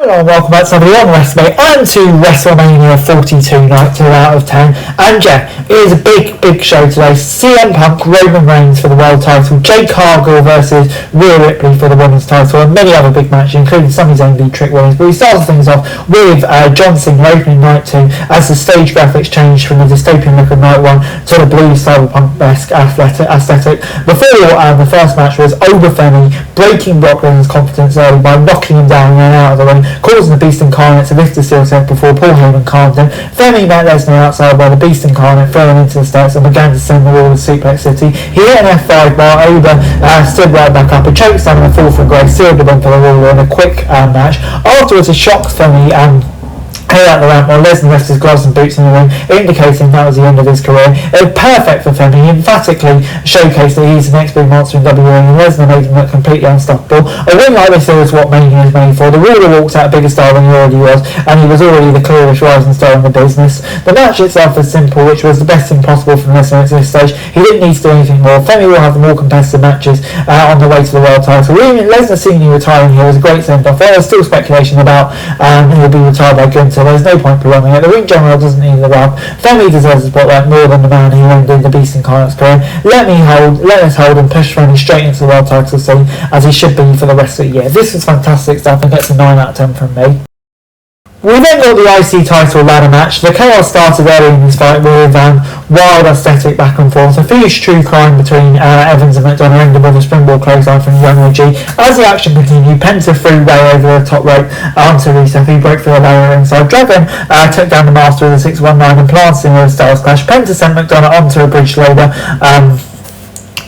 Hello and welcome back to somebody on WrestleMania and to WrestleMania 42 night 2 out of 10. And yeah, it is a big show today. CM Punk, Roman Reigns for the world title, Jade Cargill versus Rhea Ripley for the women's title, and many other big matches, including Sami Zayn v Trick Williams. But we started things off with John Cena opening night 2 as the stage graphics changed from the dystopian look of night 1 to the blue cyberpunk-esque aesthetic. Before the first match was Oba Femi breaking Brock Lesnar's confidence early by knocking him down and out of the ring, causing the Beast Incarnate to lift the steel step before Paul Heyman calmed him. Femi met Lesnar outside by the Beast Incarnate, throwing into the steps and began to send the wall of Suplex City. He hit an F5 bar. Oba stood right back up, a chokeslam and a fall from Greg sealed the win for the Raw in a quick match. Afterwards, a shocked Femi head out the ramp while Lesnar left his gloves and boots in the ring, indicating that was the end of his career. It was perfect for Femi. He emphatically showcased that he's the next big monster in WWE, and Lesnar made him look completely unstoppable. A win like this is what Mania is made for. The ruler walked out a bigger star than he already was, and he was already the clearest rising star in the business. The match itself was simple, which was the best thing possible from Lesnar at this stage. He didn't need to do anything more. Femi will have the more competitive matches on the way to the world title. Even Lesnar seeing you retiring here was a great send-off. There was still speculation about he'll be retired by Gunther. There's no point prolonging it. The ring general doesn't need the rub. Femi deserves the spotlight more than the man who ended the Beast Incarnate's career. Let us hold and push Femi straight into the world title scene as he should be for the rest of the year. This is fantastic stuff and gets a 9 out of 10 from me. We then got the IC title ladder match. The chaos started early in this fight with wild aesthetic back and forth. A fierce true crime between Evans and McDonough ended with a springboard clothesline from the Young OG. As the action continued, Penta threw Ray over the top rope onto Rusev, who broke through a barrier ringside. Dragon took down the Master with a 619 and planted him with a Styles Clash. Penta sent McDonough onto a bridge loader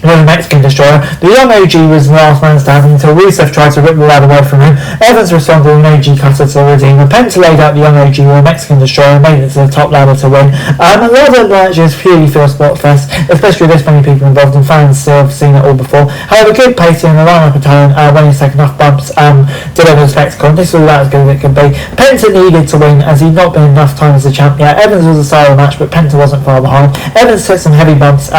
with a Mexican Destroyer. The Young OG was the last man standing until Rusev tried to rip the ladder away from him. Evans responded with an OG cutter to redeem. Penta laid out the Young OG with a Mexican Destroyer and made it to the top ladder to win. A lot of the matches purely feel spot fest, especially with this many people involved, and fans still have seen it all before. However, good pacing and the lineup of talent when he's taken enough bumps delivered a spectacle, and this was about as good as it could be. Penta needed to win as he'd not been enough time as a champ yet. Evans was the star of the match, but Penta wasn't far behind. Evans took some heavy bumps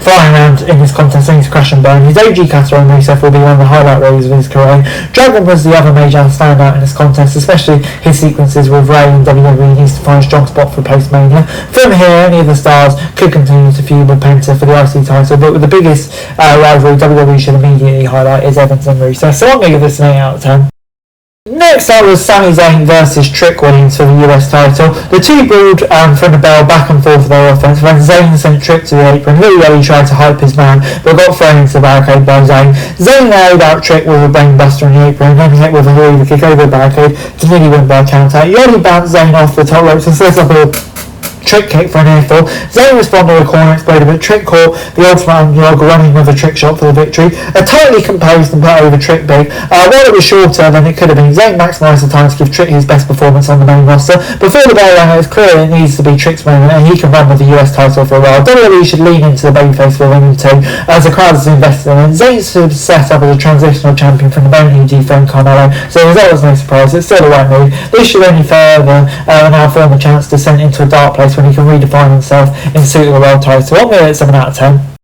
flying around in this contest, and he's crash and burn. His OG cutter on Rusev will be one of the highlight reels of his career. Dragon was the other major standout in this contest, especially his sequences with Ray and WWE needs to find a strong spot for post-Mania. From here, any of the stars could continue to feud with Penta for the IC title, but with the biggest rivalry WWE should immediately highlight is Evans and Rusev. So I'm going to give this an 8 out of 10. Next up was Sami Zayn versus Trick Williams for the US title. The two brawled from the bell back and forth for their offense when Zayn sent Trick to the apron. Literally tried to hype his man, but got thrown into the barricade by Zayn. Zayn laid out Trick with a brainbuster in the apron, then hit with a Hoover kick over the barricade to nearly win by a countout. Yodi bounced Zayn off the top ropes and set up a Trick kick for an airfall. Zayn responded with a corner exploder, but Trick caught the Ultimate Underdog running with a trick shot for the victory. A tightly composed and put over Trick big. While it was shorter than it could have been, Zayn maximised the time to give Trick his best performance on the main roster. Before the bell rang, it was clear it needs to be Trick's moment, and he can run with the US title for a while. WWE should lean into the babyface for winning too, as the crowd is invested in it. Zayn's set up as a transitional champion from the moment he dethroned Carmelo, so the result was no surprise. It's still the right move. This should only further now form a chance to descend into a dark place when he can redefine himself in suit of the world title. I'm going to hit 7 out of 10.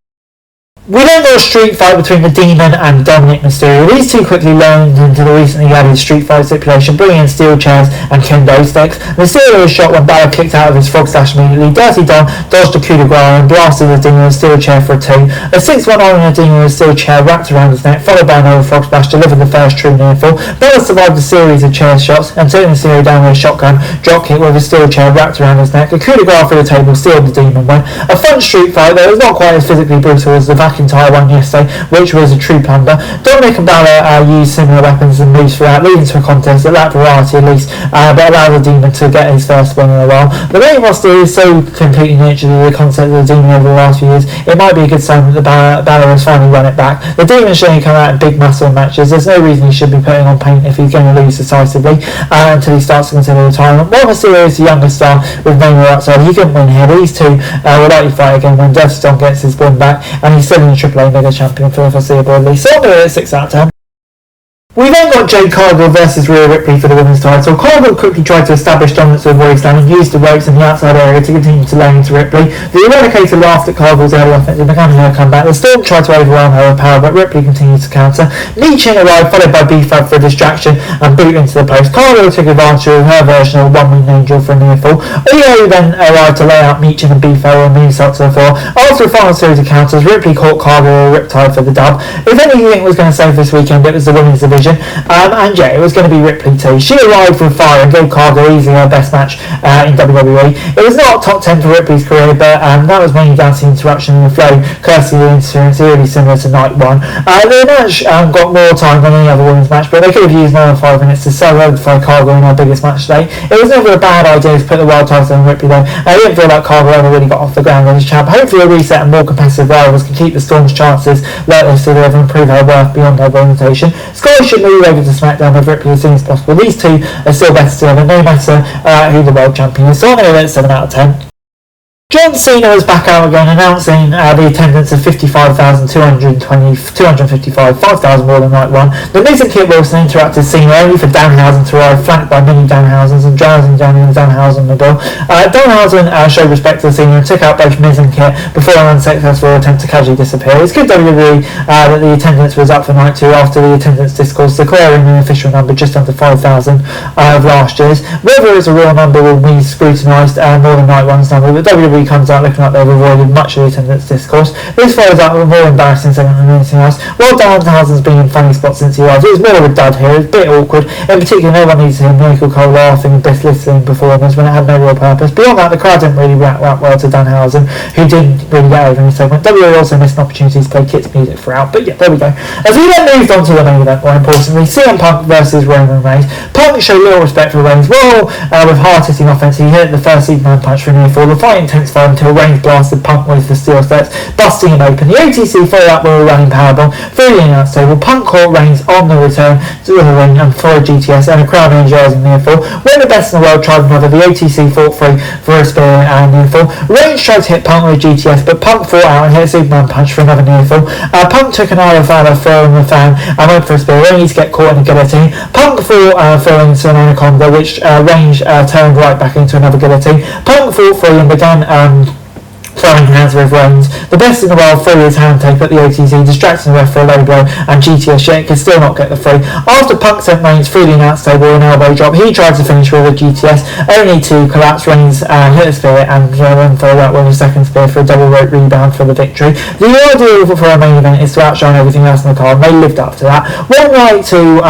We then got a street fight between the Demon and Dominic Mysterio. These two quickly learned into the recently added street fight stipulation, bringing in steel chairs and kendo sticks. Mysterio was shot when Balor kicked out of his frog slash immediately. Dirty Dom dodged a coup de grace and blasted the Demon with a steel chair for a 2. A 6-1 on a Demon with a steel chair wrapped around his neck, followed by another frog splash, delivered the first true near fall. Balor survived a series of chair shots and took Mysterio down with a shotgun drop kick with a steel chair wrapped around his neck. A coup de grace through the table sealed the Demon win. A fun street fight that was not quite as physically brutal as the McIntyre one yesterday, which was a true plunder. Dominic and Balor used similar weapons and moves throughout, leading to a contest that lacked variety at least, but allowed the Demon to get his first win in a while. The main roster is so completely nurtured with the concept of the Demon over the last few years, it might be a good sign that the Balor has finally run it back. The Demon should only come out in big muscle matches. There's no reason he should be putting on paint if he's going to lose decisively until he starts to consider retirement. While Mysterio is the youngest star with Mania outside, he couldn't win here. These two will likely fight again when Dirty Dom gets his win back, and he's still in the AAA Mega Champion for the foreseeable at least. So I'm going to 6 out of 10. We then got Jade Cargill versus Rhea Ripley for the women's title. Cargill quickly tried to establish dominance with waistline and used the ropes in the outside area to continue to lay into Ripley. The Eradicator laughed at Cargill's early offense and began her comeback. The Storm tried to overwhelm her with power, but Ripley continued to counter. Meechin arrived, followed by B-Fab for a distraction and boot into the post. Cargill took advantage of her version of a one-winged angel for a near fall. Io then arrived to lay out Meechin and B-Fab on the moonsault to the floor. After a final series of counters, Ripley caught Cargill a riptide for the dub. If anything was going to save this weekend, it was the women's division. And yeah, it was going to be Ripley too. She arrived with fire and gave Cargill easily her best match in WWE. It was not top 10 for Ripley's career, but that was mainly down to the interruption in the flow, courtesy of the interference, really similar to night one. The match got more time than any other women's match, but they could have used another 5 minutes to solidify Cargill in her biggest match today. It was never a bad idea to put the world title on Ripley though. I didn't feel like Cargill ever really got off the ground as a champ. Hopefully a reset and more competitive rivals can keep the Storm's chances let us to deliver and prove her worth beyond her reputation. Sky should move over to SmackDown with Ripley as soon as possible. These two are still better together, no matter who the world champion is. So I'm going to give it 7 out of 10. John Cena was back out again, announcing the attendance of 55,255, 5,000 more than night one. The Miz and Kit Wilson interrupted Cena only for Danhausen to arrive, flanked by many Danhausens and drowsing Danhausen on the bill. Danhausen showed respect to Cena and took out both Miz and Kit before an unsuccessful attempt to casually disappear. It's good WWE that the attendance was up for night 2 after the attendance discourse declaring the official number just under 5,000 of last year's. Whether it's a real number will be scrutinised more than night one's number, but WWE comes out looking like they've avoided much of the attendance discourse. This follows up with a more embarrassing segment than anything else. While Danhausen's been in funny spots since he arrived, it was more of a dud here. It was a bit awkward. In particular, no one needs to hear Michael Cole laughing and best-listening performance when it had no real purpose. Beyond that, the crowd didn't really react well to Danhausen, who didn't really get over in the segment. WWE also missed an opportunity to play Kit's music throughout, but yeah, there we go. As we then moved on to the main event, more importantly, CM Punk versus Roman Reigns. Punk showed little respect for Reigns. Well, with hard-hitting offense, he hit the first Superman punch for a near fall. The fight intensified until Reigns blasted Punk with the steel steps, busting him open. The OTC followed up with a running powerbomb through the announce table. Punk caught Reigns on the return to the ring and for a GTS and a crowd energizing near fall. When the best in the world tried another, the OTC fought free for a spear and near fall. Reigns tried to hit Punk with a GTS, but Punk fought out and hit a Superman punch for another near fall. Punk took an Irish Father throwing the fan and went for a spear, only to get caught in a guillotine. Punk fought through into an anaconda, which Reigns turned right back into another guillotine. Punk fought free and began throwing hands with Reigns. The best in the world threw his hand tape at the OTC, distracting the ref for a low blow, and GTS yet could still not get the free. After Punk sent Reigns through the announce table an elbow drop, he tried to finish with a GTS, only to collapse. Reigns hit a spear and then followed up with a second spear for a double rope rebound for the victory. The ideal for a main event is to outshine everything else in the card, and they lived up to that. One night to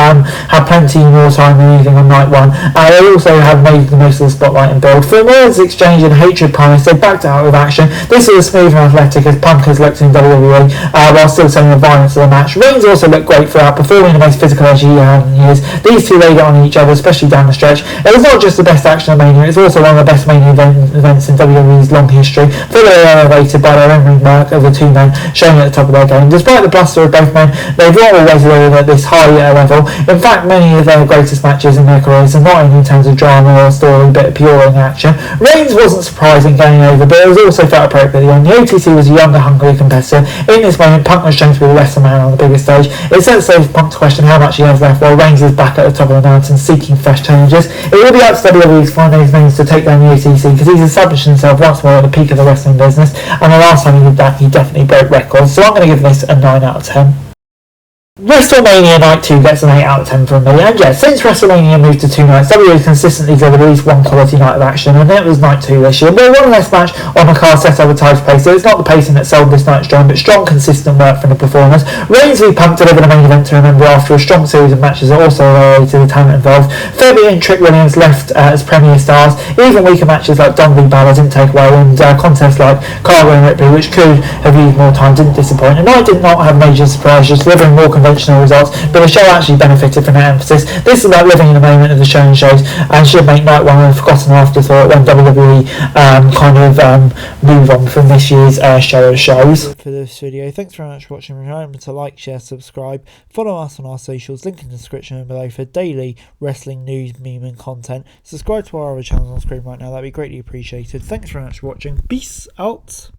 have plenty more time than anything on night one. They also have made the most of the spotlight and build. For a words exchange and hatred promise, they backed out with action. This was smooth and athletic as Punk has looked in WWE while still selling the violence of the match. Reigns also looked great throughout, performing the most physical edge he had in years. These two laid it on each other, especially down the stretch. It was not just the best action of Mania, it was also one of the best Mania events in WWE's long history, fully elevated by their own ring mark of the two men showing at the top of their game. Despite the bluster of both men, they've not always delivered at this high level. In fact, many of their greatest matches in their careers are not only in terms of drama or story, but pure ring action. Reigns wasn't surprising getting over, but it was also felt appropriate. The OTC was a younger, hungry competitor. In this moment, Punk was shown to be the lesser man on the biggest stage. It sets Punk to question how much he has left, while Reigns is back at the top of the mountain seeking fresh challenges. It will be up to WWE to find those names to take down the OTC, because he's established himself once more at the peak of the wrestling business, and the last time he did that, he definitely broke records. So I'm going to give this a 9 out of 10. WrestleMania Night 2 gets an 8 out of 10 from me, and yeah, since WrestleMania moved to 2 nights, WWE has consistently delivered at least one quality night of action, and it was Night 2 this year. But one less match on the card set over tight pace, so it's not the pacing that sold this night's drawing, but strong, consistent work from the performers. Reigns v Punk delivered a main event to remember after a strong series of matches that also related to the talent involved. Fabian and Trick Williams left as premier stars. Even weaker matches like Don v Balor didn't take away, and contests like Cargo and Ripley, which could have used more time, didn't disappoint. And I did not have major surprises, delivering more conventional results, but the show actually benefited from that emphasis. This is about living in the moment of the show and shows, and should make Night 1 a forgotten afterthought when WWE move on from this year's show of shows. For this video, thanks very much for watching. Remember to like, share, subscribe, follow us on our socials, link in the description below for daily wrestling news, meme and content. Subscribe to our other channels on screen right now, that'd be greatly appreciated. Thanks very much for watching. Peace out.